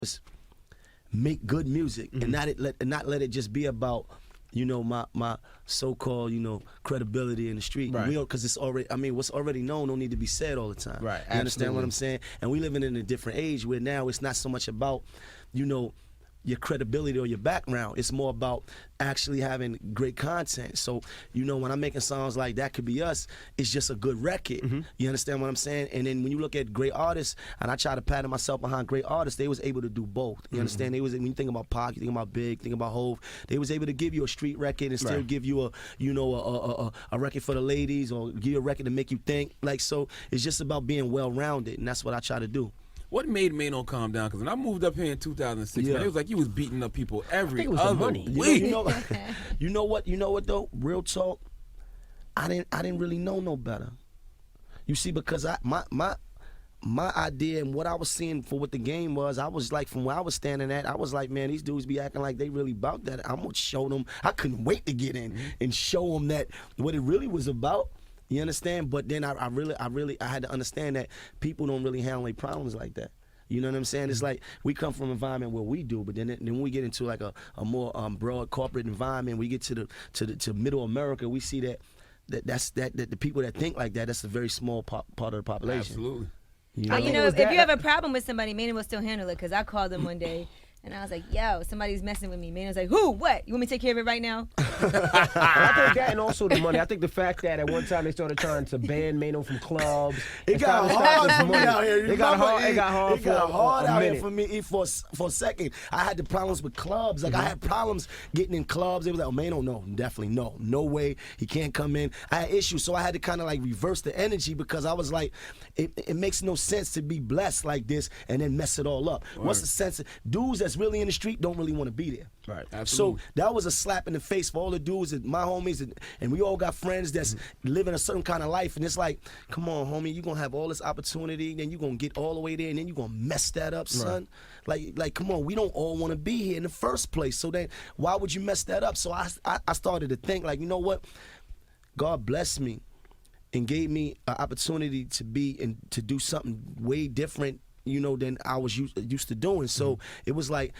is make good music and not let it just be about my so-called credibility in the street. Right. Because it's already, I mean, what's already known don't need to be said all the time. Right. You understand what I'm saying? And we living in a different age where now it's not so much about your credibility or your background. It's more about actually having great content. So, when I'm making songs like That Could Be Us, it's just a good record. You understand what I'm saying? And then when you look at great artists, and I try to pattern myself behind great artists, they was able to do both. You understand? When you think about Pac, you think about Big, think about Hove, they was able to give you a street record and still give you a record for the ladies, or give you a record to make you think. So it's just about being well-rounded, and that's what I try to do. What made Maino calm down? Because when I moved up here in 2006, man, it was like you was beating up people every other week. You know what though? Real talk, I didn't really know no better. You see, because my idea and what I was seeing for what the game was, I was like, from where I was standing at, I was like, man, these dudes be acting like they really about that. I'm gonna show them. I couldn't wait to get in and show them that what it really was about. You understand? But then I had to understand that people don't really handle their problems like that. You know what I'm saying? It's like we come from an environment where we do, but then when we get into like a more broad corporate environment, we get to middle America, we see that the people that think like that, that's a very small part of the population. Absolutely. If you have a problem with somebody, Maino will still handle it. Because I called him one day. And I was like, yo, somebody's messing with me. Maino's like, who? What? You want me to take care of it right now? I think that, and also the money. I think the fact that at one time they started trying to ban Maino from clubs. It got hard for me out here. It got hard out here for me for a second. I had the problems with clubs. Like I had problems getting in clubs. It was like, oh, Maino, no, definitely no way. He can't come in. I had issues, so I had to kind of like reverse the energy, because I was like, it makes no sense to be blessed like this and then mess it all up. Right. What's the sense of dudes that's really in the street don't really want to be there. Right. Absolutely. So that was a slap in the face for all the dudes and my homies, and we all got friends that's living a certain kind of life, and it's like, come on, homie, you gonna have all this opportunity, then you gonna get all the way there, and then you gonna mess that up, son. Like, come on, we don't all want to be here in the first place. So then, why would you mess that up? So I started to think, like, you know what? God blessed me and gave me an opportunity to be and to do something way different, than I was used to doing. So it was like,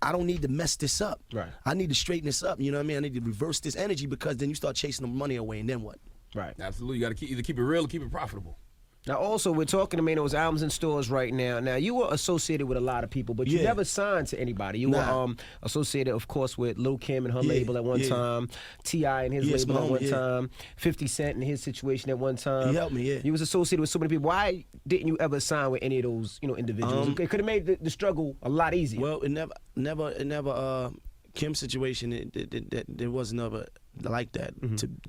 I don't need to mess this up. Right. I need to straighten this up. You know what I mean? I need to reverse this energy, because then you start chasing the money away, and then what? Right. Absolutely. You got to either keep it real or keep it profitable. Now, also, we're talking to Maino's albums in stores right now. Now, you were associated with a lot of people, but you never signed to anybody. You were associated, of course, with Lil' Kim and her label at one time, T.I. and his label at one time, 50 Cent and his situation at one time. He helped me, You was associated with so many people. Why didn't you ever sign with any of those, individuals? It could have made the struggle a lot easier. Well, it never. Kim's situation, there was never like that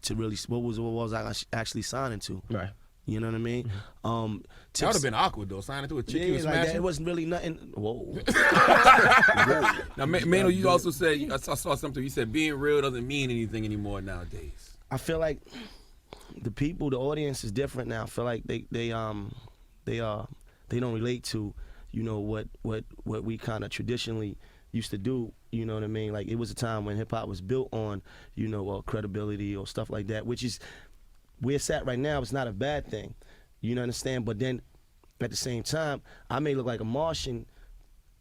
to really. What was I actually signing to? Right. You know what I mean? That would have been awkward, though, signing to a chick you was like smashing. that. It wasn't really nothing. Whoa. Now, Maino, you also said, I saw something, you said being real doesn't mean anything anymore nowadays. I feel like the audience is different now. I feel like they don't relate to, what we kind of traditionally used to do. You know what I mean? Like, it was a time when hip hop was built on, credibility or stuff like that, which is where it's at right now. It's not a bad thing. You know, understand? But then at the same time, I may look like a Martian,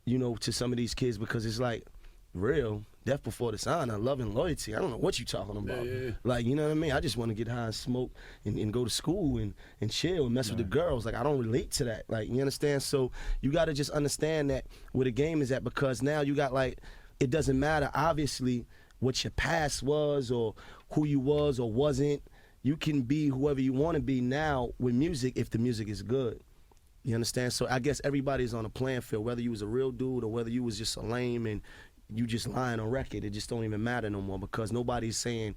to some of these kids, because it's like, real, death before dishonor, love and loyalty. I don't know what you talking about. Yeah. Like, you know what I mean? I just want to get high and smoke and go to school and chill and mess with the girls. Like, I don't relate to that. Like, you understand? So you got to just understand that where the game is at, because now you got, like, it doesn't matter, obviously, what your past was or who you was or wasn't. You can be whoever you want to be now with music if the music is good. You understand? So I guess everybody's on a playing field, whether you was a real dude or whether you was just a lame and you just lying on record. It just don't even matter no more, because nobody's saying,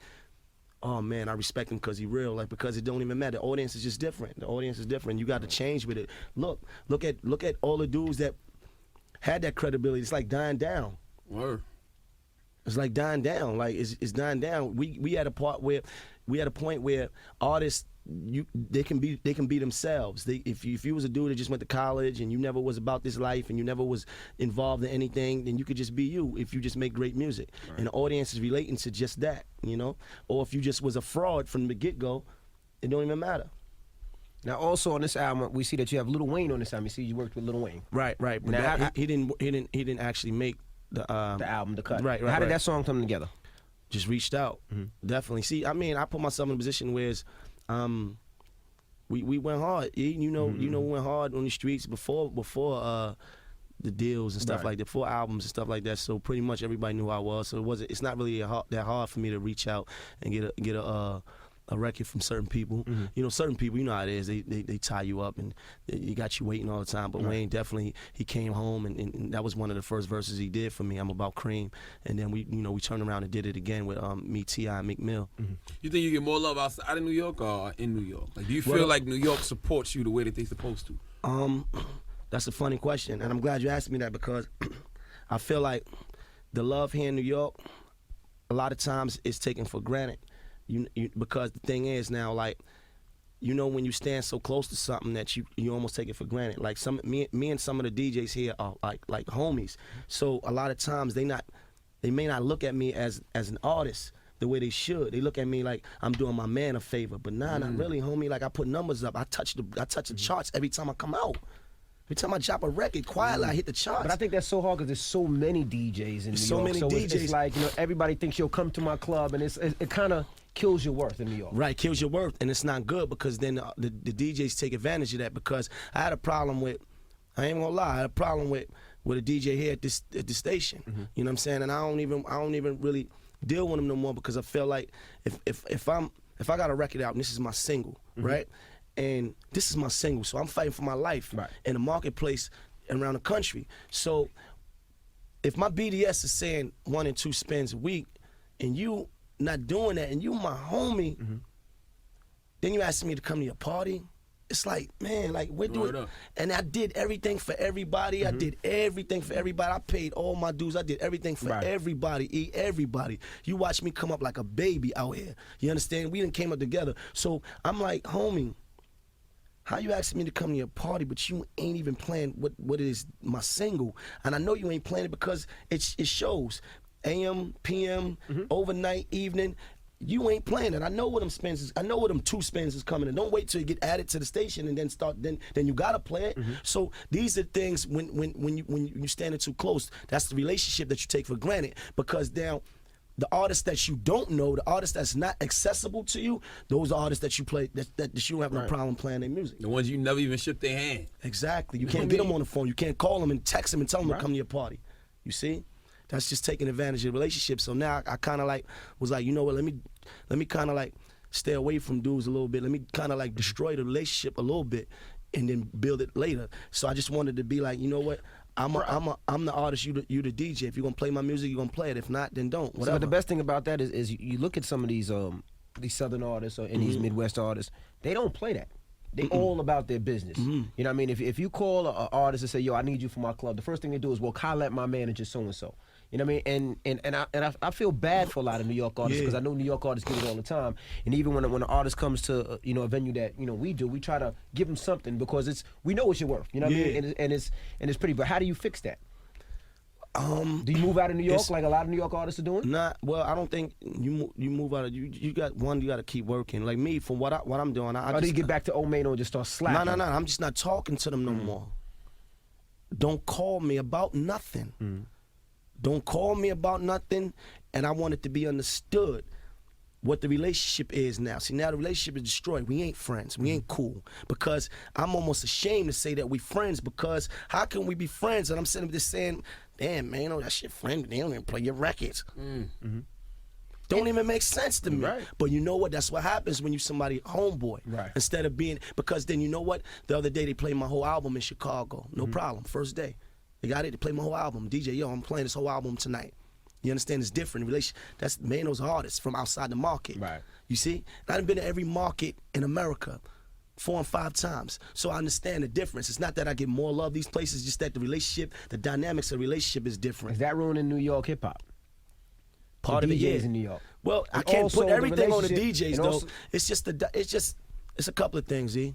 oh man, I respect him because he real. Like, because it don't even matter. The audience is just different. The audience is different. You got to change with it. Look at all the dudes that had that credibility. It's like dying down. Word. It's like dying down. Like, it's dying down. We had a point where artists, they can be themselves. If you was a dude that just went to college and you never was about this life and you never was involved in anything, then you could just be you if you just make great music. Right. And the audience is relating to just that, Or if you just was a fraud from the get-go, it don't even matter. Now, also on this album, we see that you have Lil Wayne on this album. You see you worked with Lil Wayne. Right. But Now, he didn't actually make the album, the cut. Right. How did that song come together? Just reached out. Definitely. See, I mean, I put myself in a position where we went hard. You know, we went hard on the streets before the deals and stuff like that, before albums and stuff like that. So pretty much everybody knew who I was. So it's not really that hard for me to reach out and get a record from certain people. You know, certain people, you know how it is. They tie you up and you got you waiting all the time. But Wayne definitely, he came home and that was one of the first verses he did for me. I'm About Cream, and then we turned around and did it again with me, T.I., and Meek Mill. You think you get more love outside of New York or in New York? Like, do you feel like New York supports you the way that they supposed to? That's a funny question, and I'm glad you asked me that because I feel like the love here in New York, a lot of times is taken for granted. Because the thing is now, like, when you stand so close to something that you almost take it for granted. Like me and some of the DJs here are like homies. So a lot of times they may not look at me as an artist the way they should. They look at me like I'm doing my man a favor, but not really, homie. Like, I put numbers up. I touch the charts every time I come out. Every time I drop a record, quietly I hit the charts. But I think that's so hard because there's so many DJs in New York. So it's like, everybody thinks you'll come to my club, and it kind of kills your worth in New York. Right, kills your worth, and it's not good because then the DJs take advantage of that. Because I had a problem with, I ain't gonna lie, I had a problem with a DJ here at this station. You know what I'm saying? And I don't even really deal with him no more because I feel like if I got a record out and this is my single, right? And this is my single, so I'm fighting for my life in the marketplace around the country. So if my BDS is saying 1 and 2 spins a week, and you not doing that, and you my homie, then you asking me to come to your party. It's like, man, like, we're doing, and I did everything for everybody. I did everything for everybody. I paid all my dues. I did everything for everybody. Everybody. You watch me come up like a baby out here. You understand? We done came up together. So I'm like, homie, how you asking me to come to your party, but you ain't even playing what is my single? And I know you ain't playing it because it shows. AM, PM, overnight, evening. You ain't playing it. I know what them spins is. I know what them 2 spins is coming. And don't wait till you get added to the station and then start. Then you gotta play it. So these are things when you standing too close. That's the relationship that you take for granted. Because now, the artists that you don't know, the artists that's not accessible to you, those are artists that you play that you don't have no problem playing their music. The ones you never even shook their hand. Exactly. You can't get them on the phone. You can't call them and text them and tell them to come to your party. You see? That's just taking advantage of the relationship. So now I kind of like was like, you know what? Let me kind of like stay away from dudes a little bit. Let me kind of like destroy the relationship a little bit, and then build it later. So I just wanted to be like, you know what? I'm the artist. You the DJ. If you're gonna play my music, you're gonna play it. If not, then don't. Whatever. So the best thing about that is you look at some of these Southern artists or these Midwest artists. They don't play that. They all about their business. You know what I mean? If you call an artist and say, yo, I need you for my club, the first thing they do is, well, holla at my manager so and so. You know what I mean? And I feel bad for a lot of New York artists because I know New York artists get it all the time. And even when an artist comes to a venue that we do, we try to give them something because we know what you're worth. You know what I mean? And it's pretty. But how do you fix that? Do you move out of New York like a lot of New York artists are doing? Well, I don't think you move out of you got to keep working. Like me, from what I'm doing, I do you get back to old maino and just start slapping? No. I'm just not talking to them no more. Don't call me about nothing. Don't call me about nothing, and I want it to be understood what the relationship is now. See, now the relationship is destroyed. We ain't friends. We ain't cool. Because I'm almost ashamed to say that we friends, because how can we be friends? And I'm sitting there saying, damn, man, that's your friend. They don't even play your records. Don't even make sense to me. But you know what? That's what happens when you somebody homeboy. Instead of being, because then you know what? The other day they played my whole album in Chicago. No problem. First day. They got it to play my whole album. DJ, yo, I'm playing this whole album tonight. You understand? It's different. That's Maino's artists from outside the market. You see? And I've been to every market in America 4 and 5 times. So I understand the difference. It's not that I get more love these places, just that the relationship, the dynamics of the relationship is different. Is that ruining New York hip hop? Part of it, yeah. in New York. Well, I can't put everything on the DJs though. It's a couple of things, E.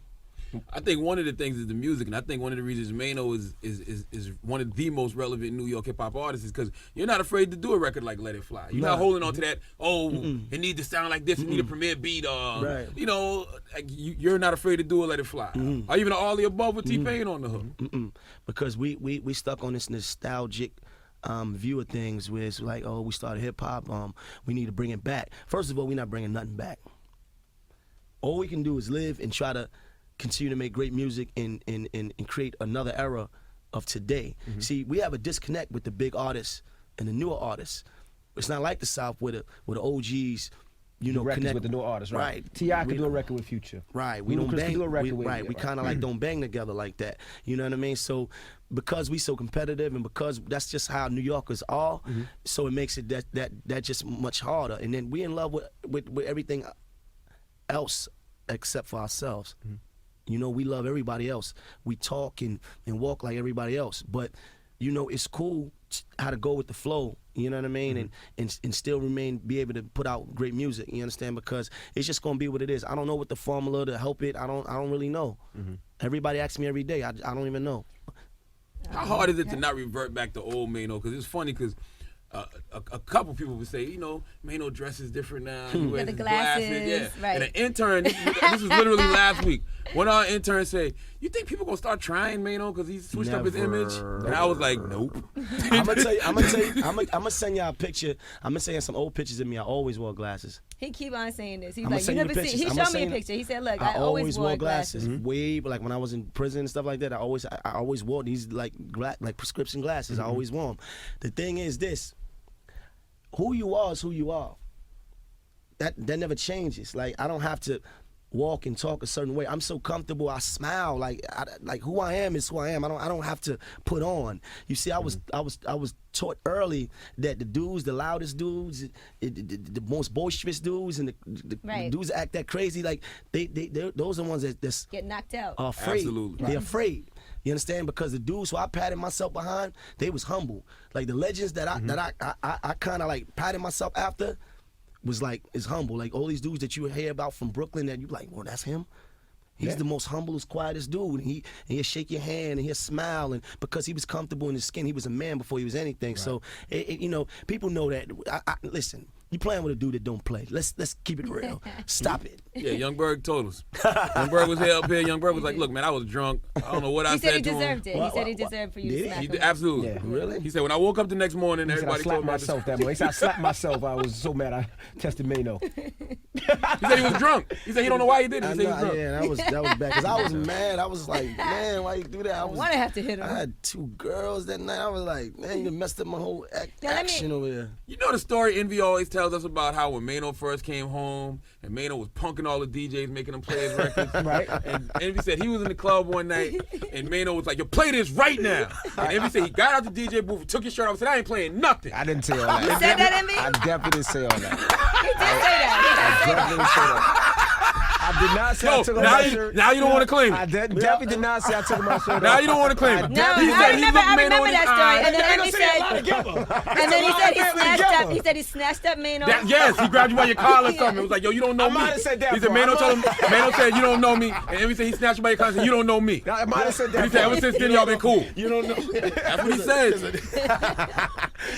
I think one of the things is the music, and I think one of the reasons Maino is one of the most relevant New York hip hop artists is because you're not afraid to do a record like Let It Fly. You're not holding on to that. Oh, it needs to sound like this. It need a premiere beat. Right. You know, like you're not afraid to do a Let It Fly. Or even all the above with T-Pain on the hook. Because we stuck on this nostalgic view of things where it's like, oh, we started hip hop. We need to bring it back. First of all, we're not bringing nothing back. All we can do is live and try to continue to make great music and create another era of today. See, we have a disconnect with the big artists and the newer artists. It's not like the South where the OGs, you know, records connect with the new artists, right? Right. T.I. could do a record with Future. Right. We don't bang. Do a record with right. We kind of like don't bang together like that. You know what I mean? So because we so competitive and because that's just how New Yorkers are, so it makes it that just much harder. And then we in love with everything else except for ourselves. You know, we love everybody else. We talk and walk like everybody else. But, you know, it's cool how to go with the flow, you know what I mean? And still be able to put out great music, you understand? Because it's just gonna be what it is. I don't know what the formula to help it. I don't really know. Everybody asks me every day. I don't even know. How hard is it to not revert back to old Maino? Because it's funny because a couple people would say, you know, Maino dresses different now. He wears the his glasses, yeah. right. And an intern, this was literally last week, one of our interns say, you think people gonna start trying Maino because he's switched up his image? And I was like, nope. I'm gonna send y'all a picture. I'm gonna send you some old pictures of me. I always wore glasses. He keep on saying this. He's I'ma like, you send you never the see. He pictures. I'ma showed me a send you- picture. He said, look, I I always wore glasses. Way, like when I was in prison and stuff like that, I always wore these like prescription glasses. I always wore them. The thing is this: who you are is who you are. That never changes. Like I don't have to walk and talk a certain way. I'm so comfortable. I smile. Like who I am is who I am. I don't have to put on. You see, I was taught early that the dudes, the loudest dudes, the most boisterous dudes, and the dudes that act that crazy, like those are the ones that get knocked out. are afraid. Absolutely. They're afraid. You understand? Because the dudes who I patted myself behind, they was humble. Like the legends that I kind of like patted myself after is humble. Like all these dudes that you hear about from Brooklyn that you like, well, that's him. He's the most humblest, quietest dude. And he'll shake your hand and he'll smile. And because he was comfortable in his skin, he was a man before he was anything. Right. So, you know, people know that. Listen, you playing with a dude that don't play. Let's keep it real. Stop it. Yeah, Young Berg told us. Young Berg was here up here. Young Berg was like, look, man, I was drunk. I don't know what I said to him. He said he deserved it. He said he deserved for you to smack him. Absolutely. Yeah. Really? He said, when I woke up the next morning, everybody told me. He said I slapped myself. I was so mad I tested Maino. He said he was drunk. He said he don't know why he did it. He said he was drunk. Yeah, that was bad. Because I was mad. I was like, man, why you do that? I want to have to hit him. I had 2 girls that night. I was like, man, you messed up my whole action over there. You know the story Envy always tells us about how when Maino first came home and Maino was punking all the DJs, making them play his records. Right. And Envy said he was in the club one night and Maino was like, yo, play this right now. And Envy said he got out the DJ booth, took his shirt off and said, I ain't playing nothing. I didn't say all that. You said that, Envy? I definitely didn't say all that. He did say that. I definitely didn't say that. I did not say I took my shirt. Now you don't want to claim it. I definitely did not say I took my shirt off. Now you don't want to claim it. No, I remember that story. And then Envy said, he said he snatched up Maino. Yes, he grabbed you by your collar or something. It was like, yo, you don't know me. I might have said that. He said, Maino said, you don't know me. And Envy said he snatched you by your collar and said, you don't know me. I might have said that. He said, ever since then, y'all been cool. You don't know. That's what he said.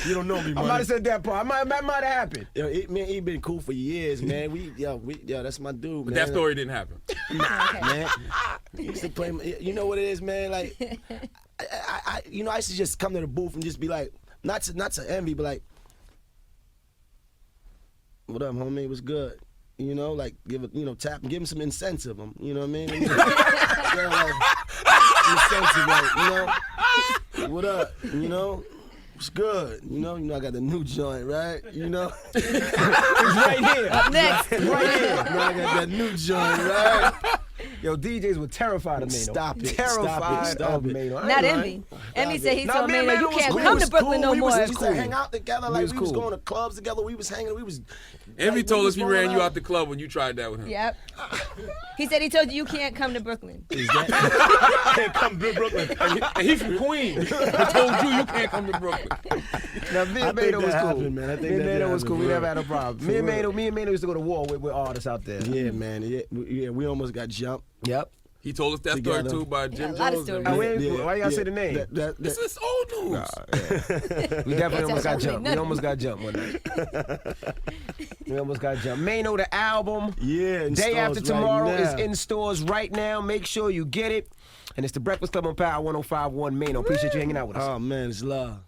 You don't know me, man. I might have said that part. That might have happened. Yo, man, he been cool for years, man. That's my dude, But man. that story didn't happen. Man, he used to play. You know what it is, man? Like, I used to just come to the booth and just be like, not to Envy, but like, what up, homie? What's good? You know, like tap and give him some incentive. You know what I mean? Incentive, like, you know, what up? You know. It's good, you know. I got the new joint, right? You know, It's right here. Up next. Right here. I got that new joint, right? Yo, DJs were terrified of Maino. Stop it. Terrified Stop of it. Maino. Not Envy. Envy said he told Maino, you can't cool. come to Brooklyn no more. We used to hang out together, like we was cool. going to clubs together. We was hanging. Envy like, told we us he was ran going you out the club when you tried that with him. Yep. He said he told you can't come to Brooklyn. Can't come to Brooklyn. And he's from Queens. I told you can't come to Brooklyn. Now, me and I think Maino that was cool. happened, man. I think me and that Maino was happened, cool. We bro. never had a problem. Me and Maino used to go to war with artists out there. Yeah, man. Yeah, we almost got jumped. Yep. He told us that story too by Jim a lot of Jones. stories. Why y'all say the name? This is old news. We definitely almost got jumped. We almost got jumped one night. We almost got jumped. Maino, the album. Yeah, in Day stores After Tomorrow right is now. in stores right now. Make sure you get it. And it's the Breakfast Club on Power 105.1 Maino. Appreciate you hanging out with us. Oh man, it's love.